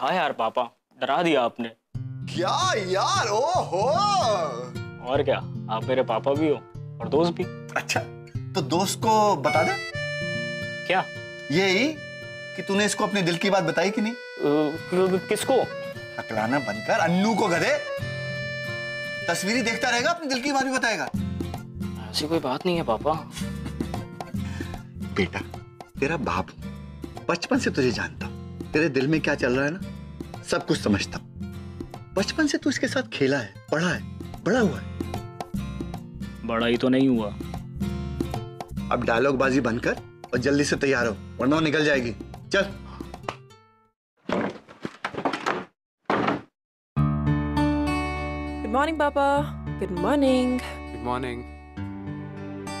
हाँ यार पापा, डरा दिया आपने। क्या यार, ओहो। और क्या, आप मेरे पापा भी हो और दोस्त भी। अच्छा, तो दोस्त को बता दे। क्या? यही कि तूने इसको अपने दिल की बात बताई कि नहीं? किसको? अकलाना बनकर अन्नू को गधे। तस्वीरें देखता रहेगा, अपने दिल की बात भी बताएगा। ऐसी कोई बात नहीं है पापा। बेटा, तेरा बाप हूं, बचपन से तुझे जानता हूं। तेरे दिल में क्या चल रहा है ना, सब कुछ समझता हूं। बचपन से तू इसके साथ खेला है, पढ़ा है, बड़ा हुआ है। बड़ा ही तो नहीं हुआ। अब डायलॉग बाजी बंद कर और जल्दी से तैयार हो, वरना वो निकल जाएगी। चल। गुड मॉर्निंग पापा। Good morning. Good morning.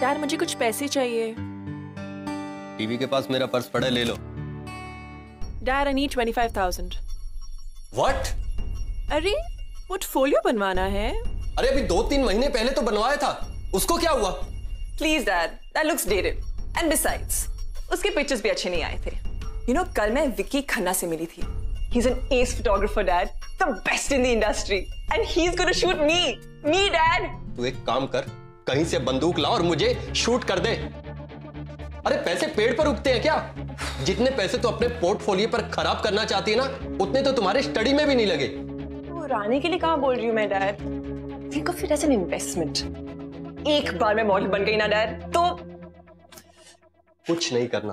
यार मुझे कुछ पैसे चाहिए। टीवी के पास मेरा पर्स पड़ा है, ले लो। Dad, I need 25,000. What? अरे पोर्टफोलियो बनवाना है। अरे अभी 2-3 महीने पहले तो बनवाया था, उसको क्या हुआ? Please Dad, that looks dated. And besides, उसके पिक्चर्स भी अच्छे नहीं आए थे। You know, कल मैं विक्की खन्ना से मिली थी। He's an ace photographer, Dad, the best in the industry, and he's gonna shoot me, Dad. तू एक काम कर, कहीं से बंदूक ला और मुझे शूट कर दे। अरे पैसे पेड़ पर उगते हैं क्या? जितने पैसे तो अपने पोर्टफोलियो पर खराब करना चाहती है ना, उतने तो तुम्हारे स्टडी में भी नहीं लगे। तो रानी के लिए कहाँ बोल रही हूँ मैं dad? Think of it as an investment. एक बार मैं मॉडल बन गई ना डैड, तो कुछ नहीं करना।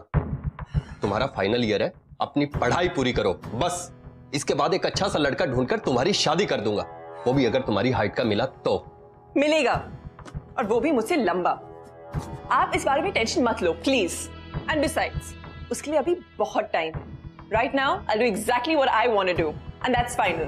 तुम्हारा फाइनल ईयर है, अपनी पढ़ाई पूरी करो बस। इसके बाद एक अच्छा सा लड़का ढूंढकर तुम्हारी शादी कर दूंगा, वो भी अगर तुम्हारी हाइट का मिला तो। मिलेगा, और वो भी मुझसे लंबा। आप इस बारे में टेंशन मत लो प्लीज। एंड बिसाइड्स, उसके लिए अभी बहुत टाइम है। Right now I do exactly what I want to do, and that's final.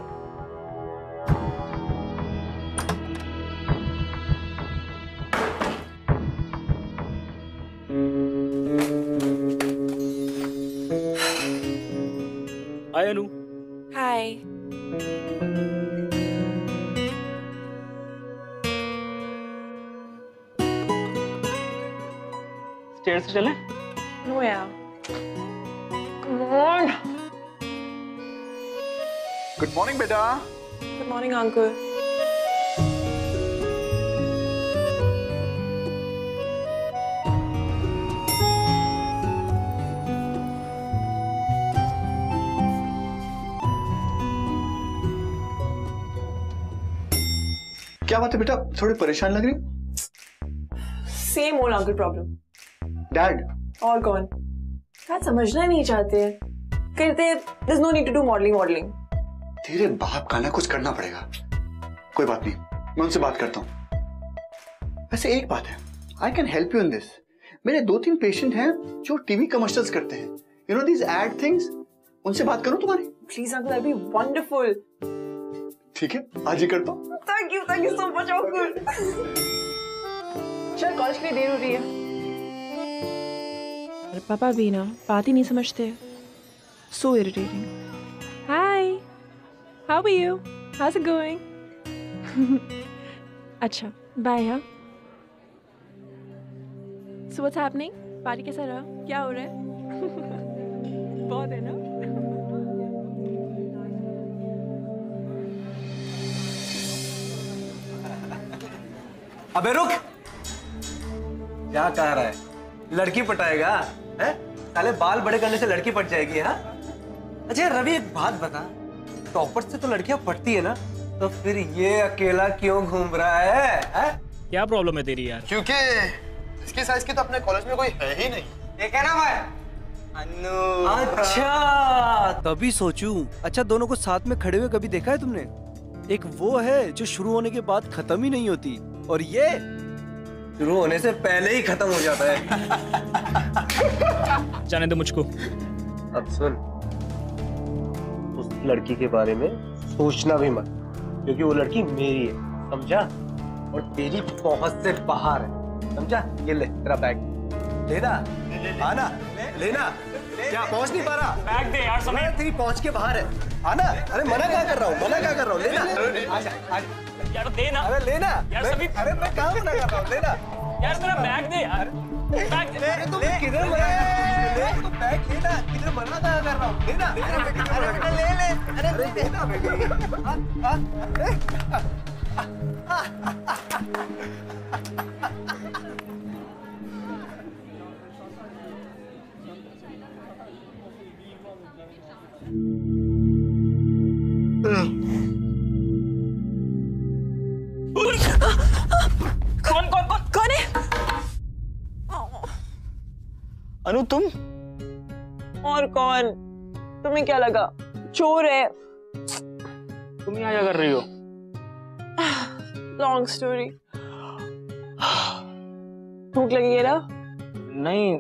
Hi Anu. Hi. Stairs से चलें? नो यार। Come on. गुड मॉर्निंग बेटा। Good morning, uncle. क्या बात है बेटा, थोड़ी परेशान लग रही हो? Same old uncle problem. Dad? All gone. क्या समझना नहीं चाहते? कहते there's no need to do modeling. तेरे बाप का ना कुछ करना पड़ेगा। कोई बात नहीं, मैं उनसे बात करता हूँ। वैसे एक बात है, I can help you in this. मेरे 2-3 पेशेंट हैं जो टीवी कमर्शियल्स करते हैं। You know these ad things? उनसे बात करूँ तुम्हारी? Please uncle, that'll be wonderful. ठीक है, आज ही करता हूँ। Thank you so much, uncle. चल कॉलेज के लिए देर हो रही है। अरे पापा भी ना बात ही नहीं समझते। So irritating. Hi. How are you? How's it going? अच्छा, bye हाँ। So what's happening? पार्टी कैसा रहा? क्या हो रहा है? बहुत है ना? अबे रुक! क्या कह रहा है? लड़की पटाएगा? हैं? साले बाल बड़े करने से लड़की पट जाएगी, हाँ? अच्छा रवि, एक बात बता, टॉपर से तो लड़कियां पटती है ना, तो फिर ये अकेला क्यों घूम रहा है? क्या प्रॉब्लम है तेरी यार? क्योंकि इसके साइज की तो अपने कॉलेज में कोई है ही नहीं। ठीक है ना भाई? अन्नू। अच्छा, तभी सोचूं। अच्छा, दोनों को साथ में खड़े हुए कभी देखा है तुमने? एक वो है जो शुरू होने के बाद खत्म ही नहीं होती, और ये शुरू होने से पहले ही खत्म हो जाता है। जाने दे मुझको। अब सुन, उस लड़की के बारे में सोचना भी मत, क्योंकि वो लड़की मेरी है, समझा? और तेरी पहुंच से बाहर है, समझा? ये ले तेरा बैग, लेना, आना, लेना। क्या पहुंच नहीं पा रहा? बैग दे यार, समय तेरी पहुंच के बाहर है, आना। अरे मना क्या कर रहा हूँ, मना क्या कर रहा हूँ, लेना। आजा, आजा। यार दे ना। अरे लेना यार सभी। अरे मैं कहाँ मना कर रहा हूँ, लेना यार मेरा बैग दे यार। बैग दे। तुम किधर मना कर रहे हो? बैग लेना, किधर मना कर रहा हूँ, देना बेटा, ले ले, अरे देना बेटी। कौन कौन कौन कौन है? अनु तुम? और कौन? तुम्हें क्या लगा चोर है? तुम यहाँ क्या कर रही हो? Long story. भूख लगी है ना? नहीं,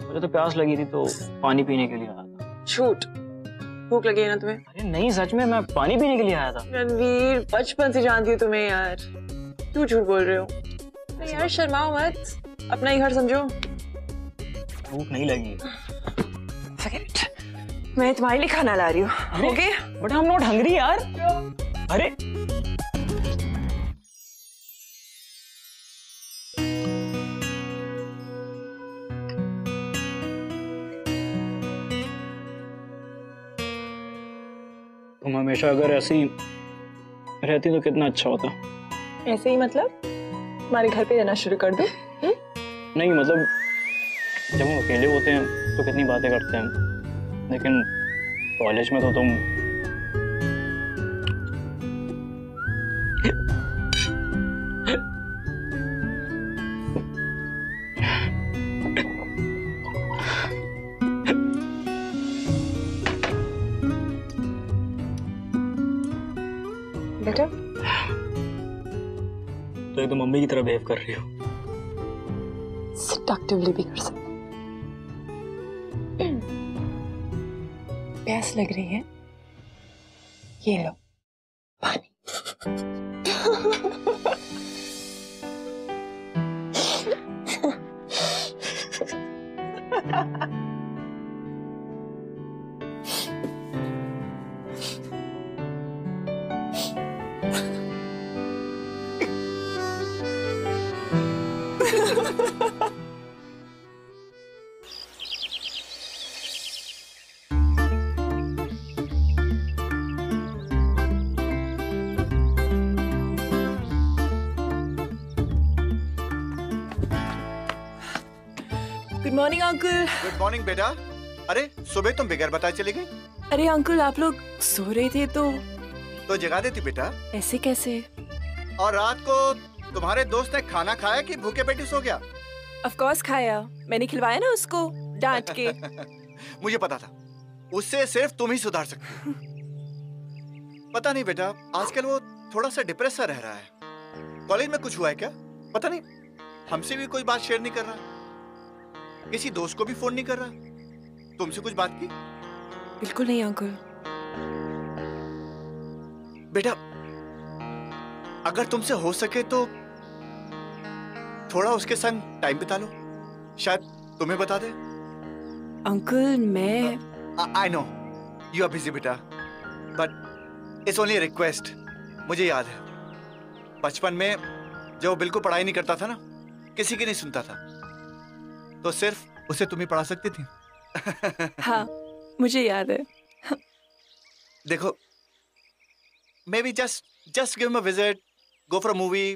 मुझे तो प्यास लगी थी तो पानी पीने के लिए आया था। झूठ। भूख लगी है ना तुम्हें? अरे नहीं, सच में मैं पानी पीने के लिए आया था। रणवीर, बचपन से जानती हूँ तुम्हें यार, क्यों झूठ बोल रहे हो? नहीं यार शर्माओ मत, अपना ही घर समझो। भूख नहीं लगी। Forget it. मैं तुम्हारे लिए खाना ला रही हूँ। Okay? But I am not hungry यार। अरे तुम हमेशा अगर ऐसी रहती तो कितना अच्छा होता। ऐसे ही मतलब हमारे घर पे रहना शुरू कर दो? नहीं मतलब जब हम अकेले होते हैं तो कितनी बातें करते हैं, लेकिन कॉलेज में तो तुम बेटा तो एकदम मम्मी की तरह बिहेव कर रही हो। सेडक्टिवली भी कर सकते। प्यास लग रही है? ये लो पानी। Good morning uncle. Good morning बेटा। अरे सुबह तुम बगैर बताए चली गई? अरे अंकल आप लोग सो रहे थे तो जगा देती बेटा। ऐसे कैसे? और रात को तुम्हारे दोस्त ने खाना खाया कि भूखे पेटी सो गया? ऑफ कोर्स खाया, मैंने खिलवाया ना उसको डांट के। मुझे पता था, उससे सिर्फ तुम ही सुधार सकती हो। पता नहीं बेटा, आजकल वो थोड़ा सा डिप्रेस सा रह रहा है। कॉलेज में कुछ हुआ है क्या? पता नहीं, हमसे भी कोई बात शेयर नहीं कर रहा, किसी दोस्त को भी फोन नहीं कर रहा। तुमसे कुछ बात की? बिल्कुल नहीं अंकल। बेटा अगर तुमसे हो सके तो थोड़ा उसके संग टाइम बिता लो, शायद तुम्हें बता दे। अंकल मैं I know you are busy बेटा, बट इट्स ओनली रिक्वेस्ट। मुझे याद है बचपन में जब वो बिल्कुल पढ़ाई नहीं करता था ना, किसी की नहीं सुनता था, तो सिर्फ उसे तुम ही पढ़ा सकती थी। हाँ मुझे याद है। देखो maybe just give him a visit, go for a movie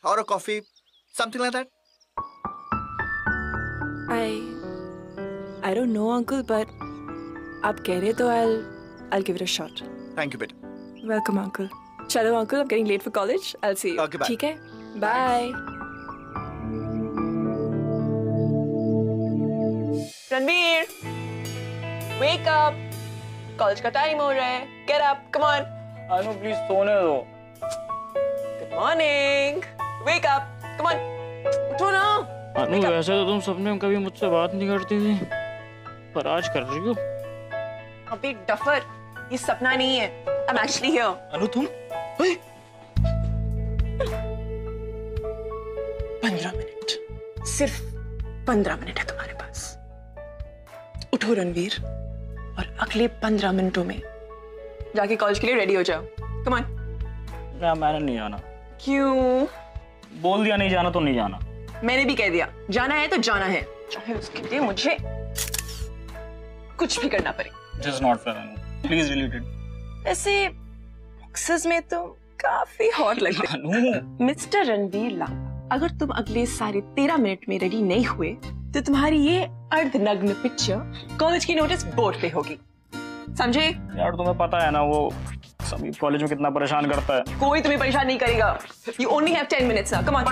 or a coffee, something like that. I don't know uncle, but आप कह रहे तो I'll give it a shot. Thank you बेटा। Welcome uncle. चलो uncle, I'm getting late for college. I'll see you. Okay, bye. ठीक है? Bye. Ranveer, wake up. College का time हो रहा है। Get up, come on. Anu please सोने दो। Good morning. Wake up, come on. उठो ना। अनु वैसे तो तुम सपने में कभी मुझसे बात नहीं करती थी, पर आज कर रही हो। अबे डफर, ये सपना नहीं है। I'm actually here. अनु तुम? 15 मिनट, सिर्फ 15 मिनट है तुम्हारे पास। उठो रणवीर, और अगले 15 मिनटों में जाके कॉलेज के लिए रेडी हो जाओ। Come on. क्या मैंने नहीं जाना? क्यों? बोल दिया नहीं जाना तो नहीं जाना। मैंने भी कह दिया जाना है तो जाना है, चाहे उसके लिए मुझे कुछ भी करना पड़े। Just not fair, Anu. Please delete it. ऐसे बॉक्सेस में तो काफी हॉट लगते हैं। अनु। मिस्टर रणवीर लांबा, अगर तुम अगले 13.5 मिनट में रेडी नहीं हुए तो तुम्हारी ये अर्धनग्न पिक्चर कॉलेज की नोटिस बोर्ड पे होगी, समझे? यार तुम्हें पता है ना वो सभी कॉलेज में कितना परेशान करता है। कोई तुम्हें परेशान नहीं करेगा। You only have 10 minutes now. Come on.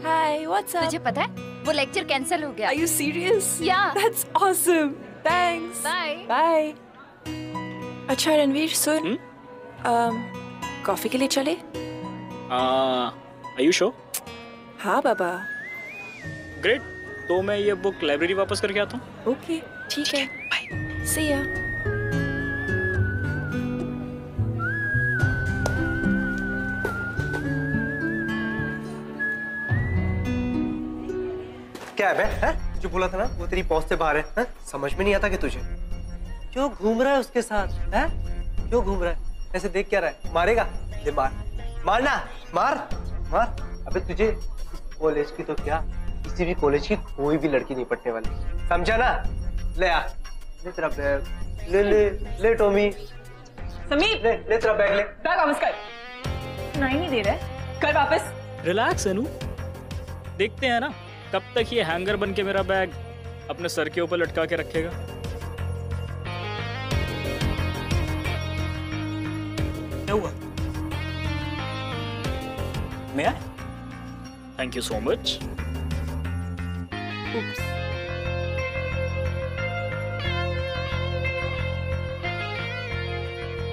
Hi, what's up? तुझे पता है वो लेक्चर कैंसिल हो गया। Are you serious? Yeah. That's awesome. Thanks. Bye. Bye. अच्छा रणवीर सुन, कॉफी के लिए चले? Are you sure? हाँ बाबा। Great. तो मैं ये बुक लाइब्रेरी वापस करके आता हूँ। ओके, ठीक है। See ya. क्या है बे? हैं? जो बोला था ना वो तेरी पहुंच से बाहर है, हैं? समझ में नहीं आता कि तुझे क्यों घूम रहा है उसके साथ, हैं? क्यों घूम रहा है? ऐसे देख क्या रहा है? मारेगा? ले मार, मारना, मार, मार। अबे तुझे इस कॉलेज की तो क्या, किसी भी कॉलेज की कोई भी लड़की नहीं पटने वाली, समझा ना? ले आ, ले तेरा बैग, ले टॉमी, समीर, ले तेरा बैग, ले बैग वापस कर। सुनाई नहीं दे रहा है। कर वापस। रिलैक्स अनु, देखते हैं ना कब तक ये हैंगर बन के मेरा बैग अपने सर के ऊपर लटका के रखेगा। क्या हुआ? मैं आया? Thank you so much.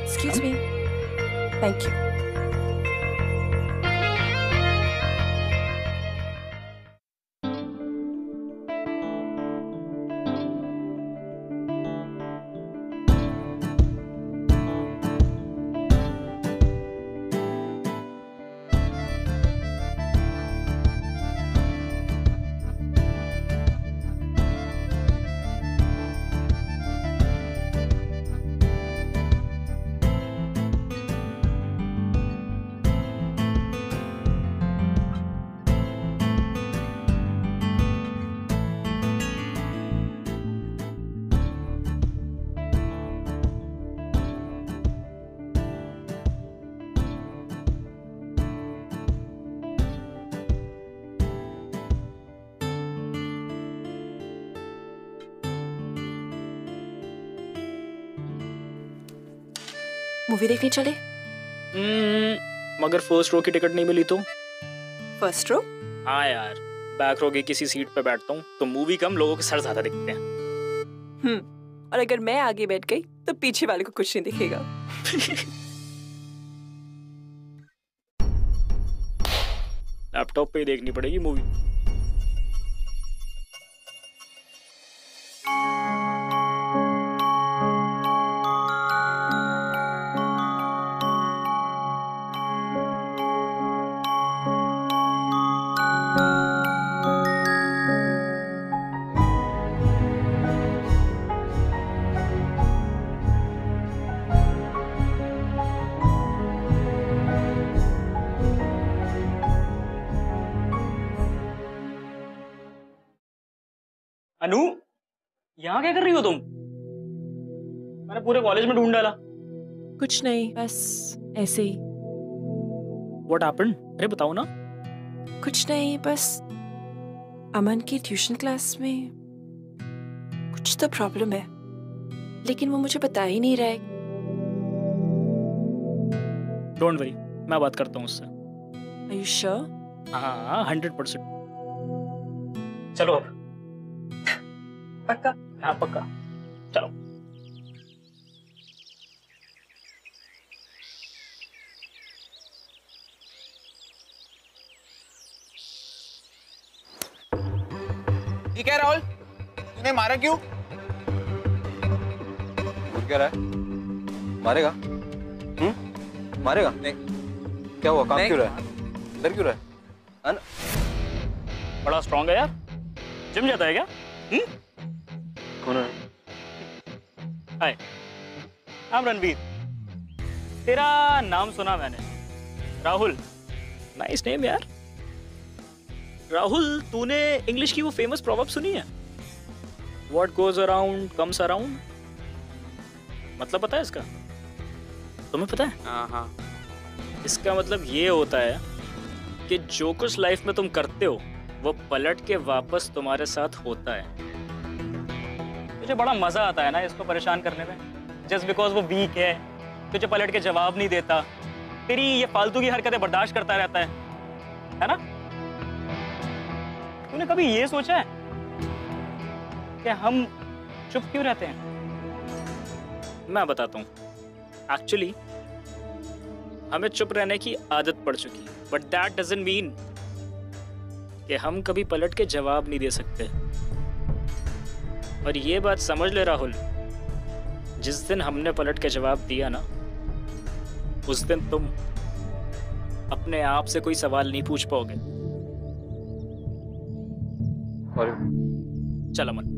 Excuse me. Thank you. Movie देखने चले? मगर फर्स्ट रो की टिकट नहीं मिली तो? First row? हाँ यार, बैक रो की किसी सीट पे बैठता हूँ तो मूवी कम, लोगों के सर ज्यादा दिखते हैं। और अगर मैं आगे बैठ गई तो पीछे वाले को कुछ नहीं दिखेगा। लैपटॉप पे ही देखनी पड़ेगी मूवी। अनु, यहाँ क्या कर रही हो तुम? मैंने पूरे कॉलेज में ढूंढ डाला। कुछ नहीं, बस ऐसे ही। What happened? अरे बताओ ना। कुछ नहीं, बस अमन की ट्यूशन क्लास में कुछ तो प्रॉब्लम है, लेकिन वो मुझे बता ही नहीं रहा है। Don't worry, मैं बात करता हूँ उससे। Are you sure? हाँ, 100%। चलो अब। पक्का? हाँ पक्का, चलो। ठीक है राहुल, तूने मारा क्यों? बोल क्या रहा है? मारेगा? मारेगा? नहीं। क्या हुआ? काम नहीं। क्यों रहा है? डर क्यों रहा है? बड़ा स्ट्रॉन्ग है यार। जिम जाता है क्या? कौन है? हाय, आई एम रणवीर। तेरा नाम सुना मैंने, राहुल। नाइस नेम यार। राहुल, तूने इंग्लिश की वो फेमस प्रोवर्ब सुनी है? What goes around comes around। मतलब पता है इसका? तुम्हें पता है? हाँ। इसका मतलब ये होता है कि जो कुछ लाइफ में तुम करते हो वो पलट के वापस तुम्हारे साथ होता है। मुझे बड़ा मजा आता है ना इसको परेशान करने में, जस्ट बिकॉज वो वीक है, तुझे पलट के जवाब नहीं देता, तेरी ये फालतू की हरकतें बर्दाश्त करता रहता है ना? तूने कभी ये सोचा है कि हम चुप क्यों रहते हैं? मैं बताता हूँ। एक्चुअली हमें चुप रहने की आदत पड़ चुकी है, बट दैट डजंट मीन कि हम कभी पलट के जवाब नहीं दे सकते। और ये बात समझ ले राहुल, जिस दिन हमने पलट के जवाब दिया ना, उस दिन तुम अपने आप से कोई सवाल नहीं पूछ पाओगे। चल अमन।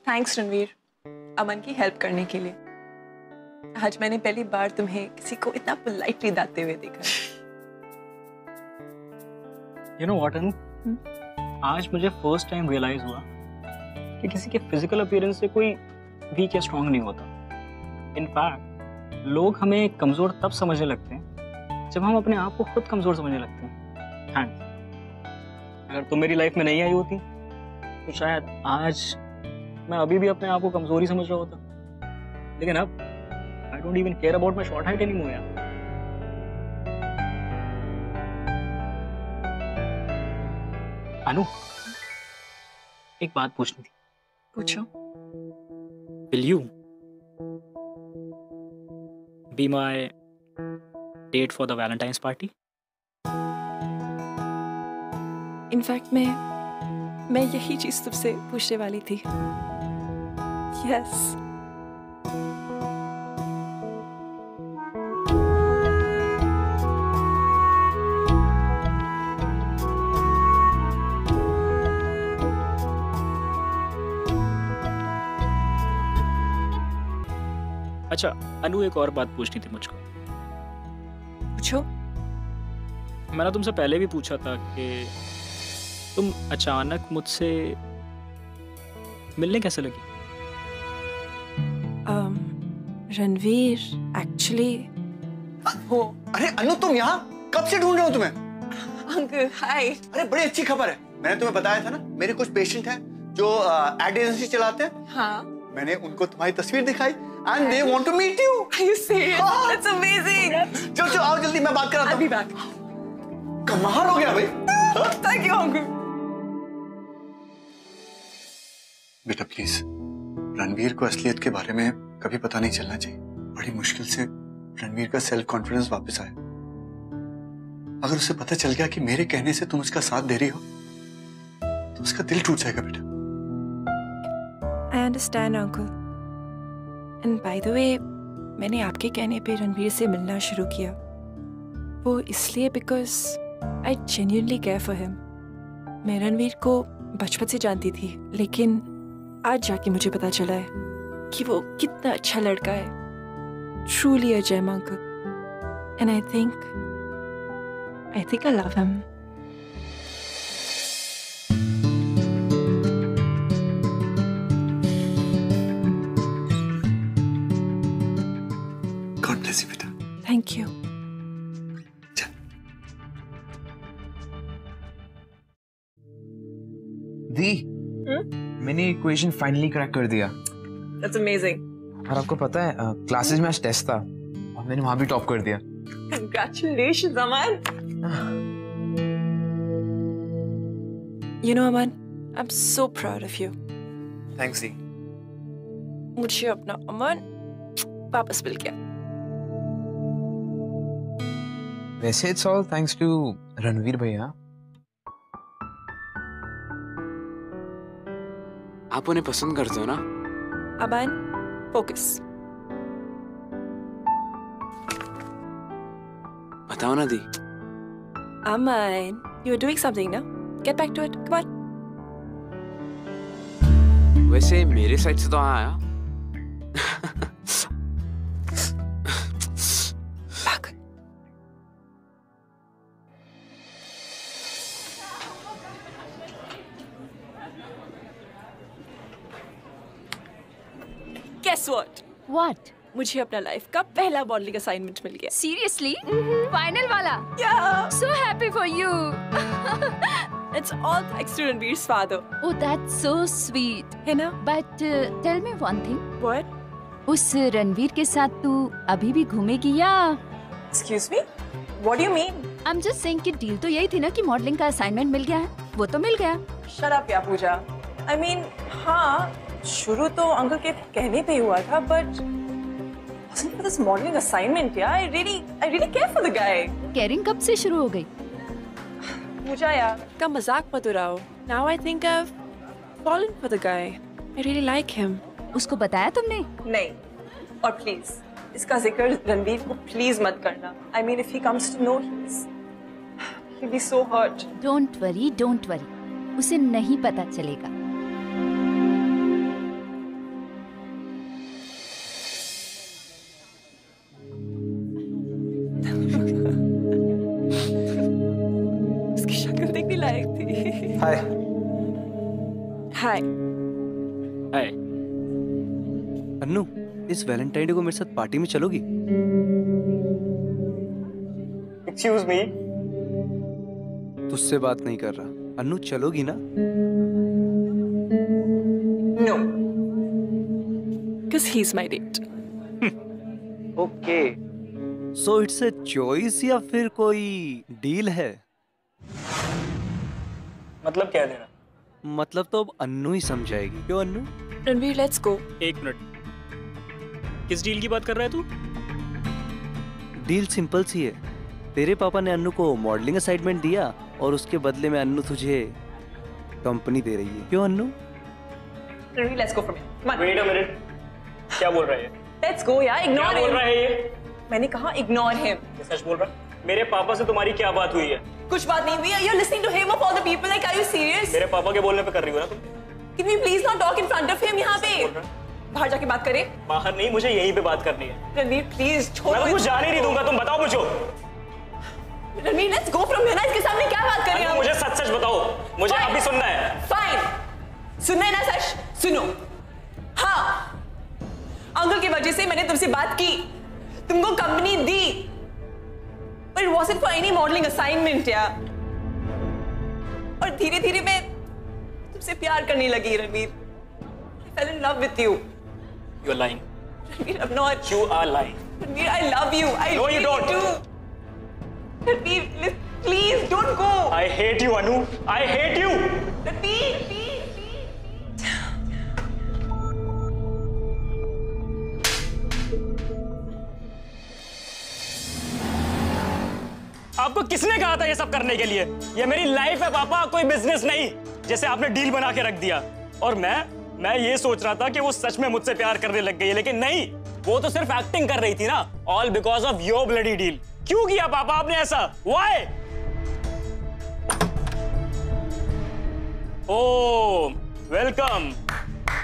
थैंक्स रणवीर, अमन की हेल्प करने के लिए। आज मैंने पहली बार तुम्हें किसी को इतना पोलाइटली दाते हुए देखा। You know what, अनु? आज मुझे फर्स्ट टाइम रियलाइज हुआ कि किसी के फिजिकल अपीयरेंस से कोई वीक या स्ट्रांग नहीं होता। इनफैक्ट लोग हमें कमजोर तब समझने लगते हैं जब हम अपने आप को खुद कमजोर समझने लगते हैं। थैंक्स। अगर तुम मेरी लाइफ में नहीं आई होती तो शायद आज मैं अभी भी अपने आप को कमजोरी समझ रहा होता। लेकिन अब I don't even care about my short height anymore यार। अनु, एक बात पूछनी थी। पूछो। Will you be my date for the Valentine's party? In fact मैं यही चीज तुमसे पूछने वाली थी। यस। अच्छा अनु, एक और बात पूछनी थी मुझको। पूछो। मैंने तुमसे पहले भी पूछा था कि तुम अचानक मुझसे मिलने कैसे लगी? रणवीर, एक्चुअली हो, अरे अनु तुम यहाँ कब से ढूंढ रहे हो तुम्हें? Uncle hi. अरे बड़ी अच्छी खबर है, मैंने तुम्हें बताया था ना मेरे कुछ पेशेंट हैं जो एड एजेंसी चलाते हैं। हाँ। मैंने उनको तुम्हारी तस्वीर दिखाई and they want to meet you. Are you serious? That's amazing. चलो आओ जल्दी, मैं बात कराता हूँ। I'll be back. कमाल हो गया भाई। Thank you, uncle. बेटा प्लीज, रणवीर को असलियत के बारे में कभी पता नहीं चलना चाहिए। बड़ी मुश्किल से रणवीर का सेल्फ कॉन्फिडेंस वापस आया। अगर उसे पता चल गया कि मेरे कहने से तुम उसका साथ दे रही हो तो उसका दिल टूट जाएगा बेटा। I understand, uncle. And by the way, मैंने आपके कहने पे रणवीर से मिलना शुरू किया। वो इसलिए because I genuinely care for him. मैं रणवीर को बचपन से जानती थी, लेकिन आज जाके मुझे पता चला है कि वो कितना अच्छा लड़का है। Truly a gem, uncle. And I think I love him. God bless you बेटा। Thank you. दी, मैंने इक्वेशन फाइनली क्रैक कर दिया। That's amazing. और आपको पता है क्लासेस में आज टेस्ट था और मैंने वहां भी टॉप कर दिया। Congratulations, Aman. You know, Aman, I'm so proud of you. Thanks दी। मुझे अपना अमन वापस मिल गया। वैसे it's all thanks to Ranveer भैया। आप उन्हें पसंद करते हो ना? अबान, फोकस। बताओ ना दी। Aman, you were doing something, no? Get back to it. Come on. वैसे मेरे साइड से तो हाँ आया। Back. Guess what? What? मुझे अपना लाइफ का पहला मॉडलिंग असाइनमेंट मिल गया। Seriously? Final वाला? Yeah. So happy for you. It's all thanks to Ranveer's father. Oh, that's so sweet. है ना? But tell me one thing. What? उस रणवीर के साथ तू अभी भी घूमेगी या? Excuse me? What do you mean? I'm just saying कि डील तो यही थी ना कि मॉडलिंग का असाइनमेंट मिल गया है। वो तो मिल गया। Shut up, या पूजा। I mean, हाँ, शुरू तो अंकल के कहने पे ही हुआ था, but wasn't for this modeling assignment, yeah. I really care for the guy. Caring कब से शुरू हो गई? पूजा यार, का मजाक मत उड़ाओ। Now I think I've fallen for the guy. I really like him. उसको बताया तुमने? नहीं, और प्लीज इसका जिक्र रणवीर को प्लीज मत करना। I mean, if he comes to know, he'll be so hurt. Don't worry. उसे नहीं पता चलेगा। उसकी शक्ल देखने लायक थी। हाय। हाय। हाय। अन्नू, इस वैलेंटाइन डे को मेरे साथ पार्टी में चलोगी? Excuse me. तुझसे बात नहीं कर रहा। अन्नू, चलोगी ना? No. Because he's my date. Okay. So it's a choice या फिर कोई डील है? मतलब क्या है तेरा? मतलब तो अब अन्नू ही समझाएगी। क्यों अन्नू? Ranveer, let's go. एक मिनट, किस डील की बात कर रहा है तू? डील सिंपल सी है। तेरे पापा ने अन्नू को मॉडलिंग असाइनमेंट दिया और उसके बदले में अन्नू तुझे कंपनी दे रही है। क्यों Annu? Ranveer, let's go from here. Come on. Wait a minute, क्या बोल रहा है ये? Let's go यार, क्या ignore बोल him. रहा है ये? मैंने कहा ignore him. ये सच बोल रहा है? मेरे पापा से तुम्हारी क्या बात हुई है? कुछ बात नहीं हुई। You're listening to him of all the people. Like, are you serious? मेरे पापा के बोलने पे कर रही हो ना तुम? Can we please not talk in front of him यहाँ पे? बाहर जाके बात करें। बाहर नहीं, मुझे यहीं पे बात करनी है। रणवीर, प्लीज छोड़। मैं कुछ जाने नहीं दूंगा, तुम बताओ मुझे। Ranveer, let's go from here ना। इसके सामने क्या बात करें हम? मुझे सच सच बताओ, मुझे अभी सुनना है। Fine. सुनना है ना सच? सुनो। हाँ, अंकल की वजह से मैंने तुमसे बात की, तुमको company the, but it wasn't for any modeling assignment यार। और धीरे धीरे मैं तुमसे प्यार करने लगी Ranveer. I fell in love with you. You're lying. Ranveer, I'm not. You are lying. Ranveer, I love you. I No, you really don't. do. Ranveer, please don't go. I hate you, Anu. I hate you. Ranveer, please. आपको किसने कहा था ये सब करने के लिए? ये मेरी लाइफ है पापा, कोई बिजनेस नहीं जैसे आपने डील बना के रख दिया। और मैं ये सोच रहा था कि वो सच में मुझसे प्यार करने लग गई है, लेकिन नहीं, वो तो सिर्फ एक्टिंग कर रही थी ना। All because of your bloody deal. क्यों किया पापा आपने ऐसा? Why? Oh, welcome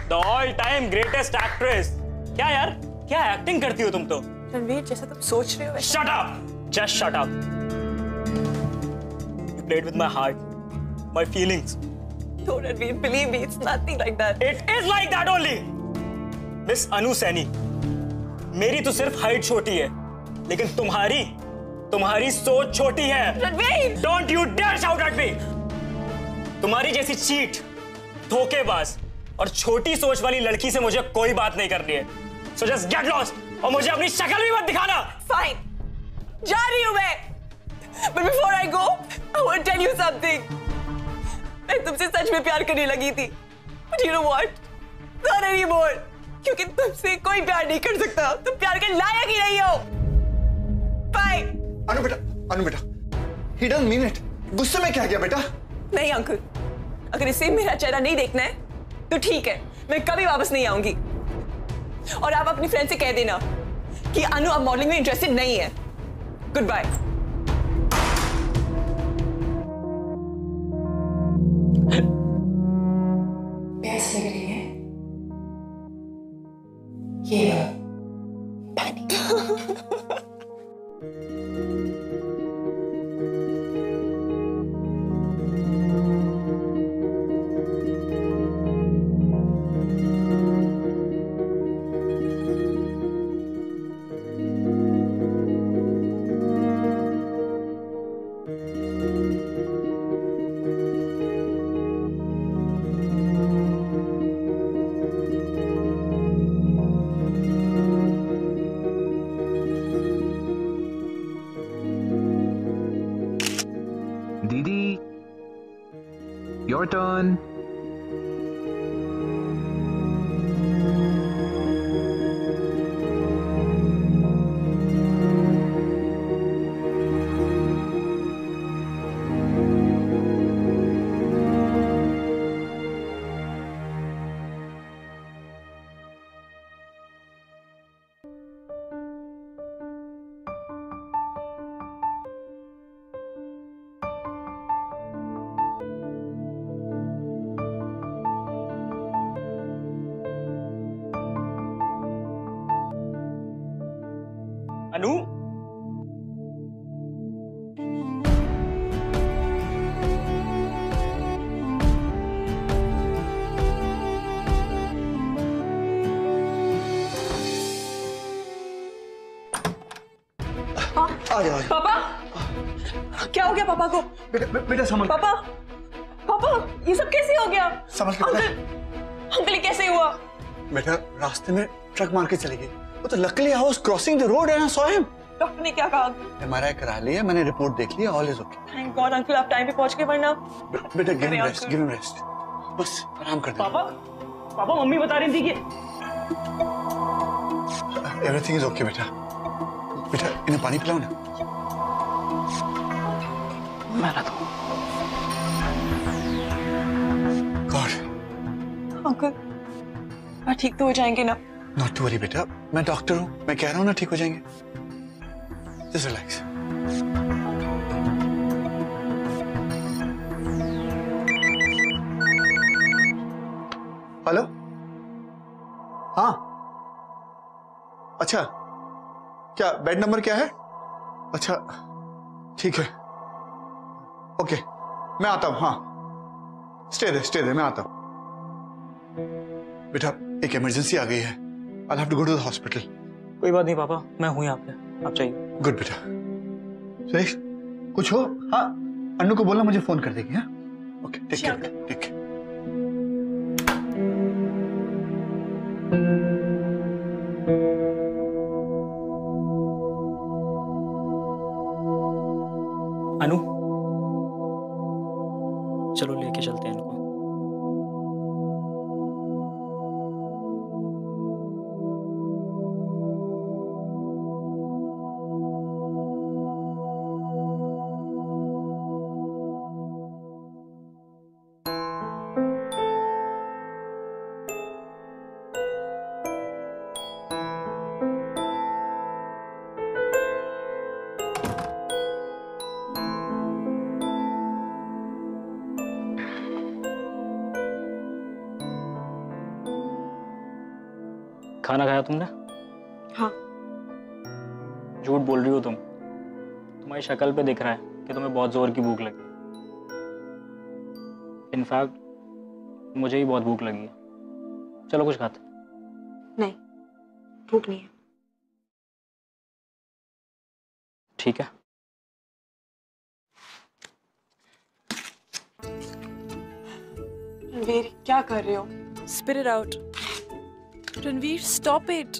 the all time greatest actress. क्या यार, क्या एक्टिंग करती हो तुम तो? रणवीर, जैसा तुम सोच रहे हो वैसा। Shut up! Just shut up. You played with my heart, my feelings. No, Ranveer, believe me, it's nothing like that. It is like that only. Miss Anu Saini, मेरी तो सिर्फ हाइट छोटी है, लेकिन तुम्हारी सोच छोटी है। Ranveer! Don't you dare shout at me. तुम्हारी जैसी चीट, धोखेबाज और छोटी सोच वाली लड़की से मुझे कोई बात नहीं करनी है। So just get lost और मुझे अपनी शक्ल भी मत दिखाना। Fine. जा रही हूँ मैं। But before I go, I want to tell you something. मैं तुमसे सच में प्यार करने लगी थी। But you know what? Not anymore. क्योंकि तुमसे कोई प्यार नहीं कर सकता। तुम प्यार के लायक ही नहीं हो। Bye. अनु बेटा, अनु बेटा, he doesn't mean it. गुस्से में क्या किया बेटा? नहीं अंकल, अगर इसे मेरा चेहरा नहीं देखना है तो ठीक है, मैं कभी वापस नहीं आऊंगी। और आप अपनी फ्रेंड से कह देना कि अनु अब मॉडलिंग में इंटरेस्टेड नहीं है। Goodbye. प्यास लग रही है? ये लो पानी। दीदी, your turn. अनु, आ जाओ। पापा, क्या हो गया पापा को? बेटा संभल। पापा, पापा, ये सब कैसे हो गया? संभल के अंकल, बेटा। अंकल ये कैसे हुआ? बेटा रास्ते में ट्रक मार के चली गई। वो तो luckily I was crossing the road and I saw him. Doctor ने क्या कहा? एमआरआई करा लिया, मैंने रिपोर्ट देख लिया, all is okay. Thank God uncle, आप टाइम पे पहुंच गए, वरना बेटा give him rest, give him rest. बस आराम कर दे। पापा, पापा मम्मी बता रही थी कि एवरीथिंग इज ओके बेटा। बेटा इन्हें पानी पिलाओ ना। मैं ना दूं। गॉड। अंकल ठीक तो हो जाएंगे ना? नॉट टू वरी बेटा, मैं डॉक्टर हूँ, मैं कह रहा हूँ ना ठीक हो जाएंगे। Just relax. हेलो, हाँ अच्छा, क्या बेड नंबर क्या है? अच्छा ठीक है, ओके मैं आता हूँ। हाँ स्टे दे मैं आता हूँ। बेटा एक इमरजेंसी आ गई है, I'll have to go to the hospital. कोई बात नहीं पापा, मैं हूं यहाँ पे, आप चाहिए। गुड बेटा। सुरेश कुछ हो? हाँ अन्नू को बोलना मुझे फोन कर देगी। हाँ okay, take care, take care. Anu, चलो लेके चलते हैं इनको। खाना खाया तुमने? हाँ। झूठ बोल रही हो तुम, तुम्हारी शक्ल पे दिख रहा है कि तुम्हें बहुत जोर की भूख लगी। इनफैक्ट मुझे भी बहुत भूख लगी है। चलो कुछ खाते। नहीं, भूख नहीं है। ठीक है। रणवीर क्या कर रहे हो? Spit it out. Ranveer stop it.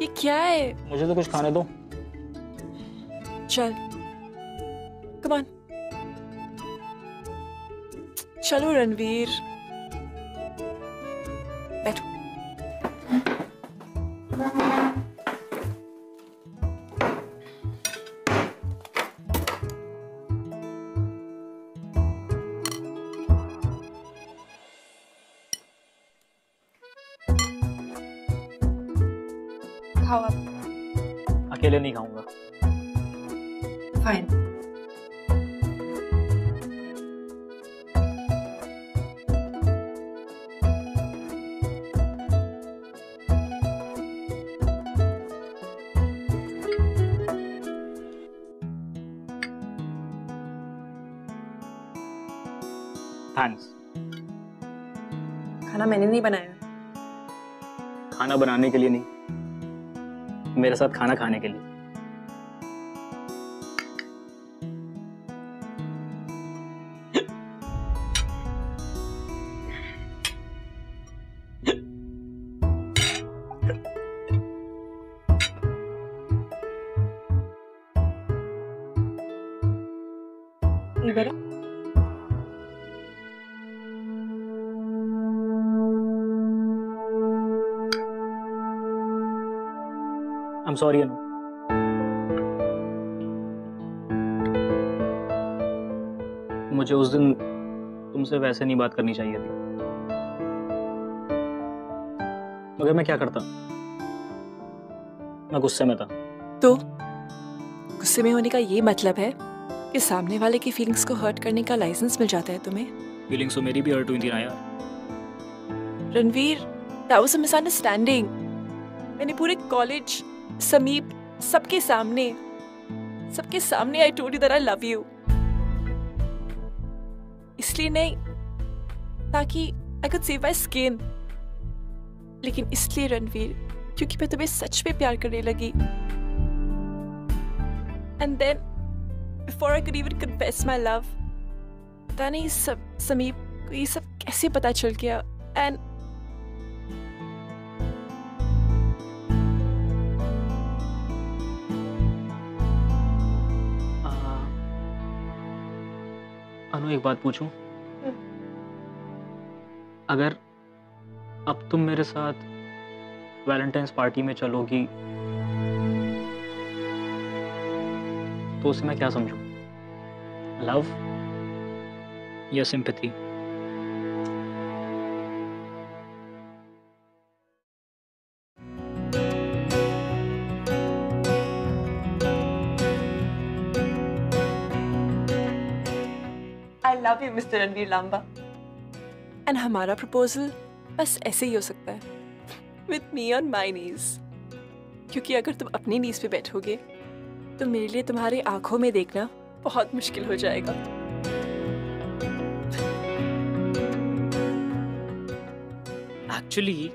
ये क्या है? मुझे तो कुछ खाने दो। चल कम ऑन, चलो रणवीर बैठो। खाओ आप। अकेले नहीं खाऊंगा। फाइन। थैंक्स। खाना मैंने नहीं बनाया। खाना बनाने के लिए नहीं, मेरे साथ खाना खाने के लिए। इधर I'm sorry, अनु। मुझे उस दिन तुमसे वैसे नहीं बात करनी चाहिए थी, मगर मैं क्या करता, मैं गुस्से में था। तो गुस्से में होने का ये मतलब है कि सामने वाले की फीलिंग्स को हर्ट करने का लाइसेंस मिल जाता है तुम्हें? फीलिंग्स तो मेरी भी हर्ट हुई थी ना यार। Ranveer, that was a misunderstanding। मैंने पूरे कॉलेज, समीप, सबके सामने I told you that I love you। इसलिए नहीं ताकि I could save my skin, लेकिन इसलिए रणवीर क्योंकि मैं तुम्हें सच में प्यार करने लगी। And then before I could even confess my love, पता नहीं समीप को ये सब कैसे पता चल गया। And अनु, एक बात पूछूं? अगर अब तुम मेरे साथ वैलेंटाइंस पार्टी में चलोगी तो उसे मैं क्या समझूं? लव या sympathy? I love you, Mr. Ranveer Lamba. And हमारा प्रपोजल बस ऐसे ही हो सकता है, with me on my knees। क्योंकि अगर तुम अपनी नीज पे बैठोगे तो मेरे लिए तुम्हारी आंखों में देखना बहुत मुश्किल हो जाएगा। एक्चुअली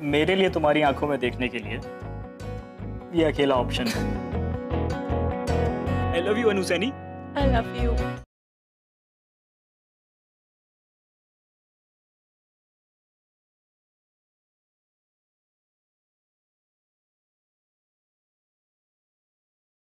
मेरे लिए तुम्हारी आंखों में देखने के लिए ये अकेला ऑप्शन है। I love you, Anu Saini. I love you।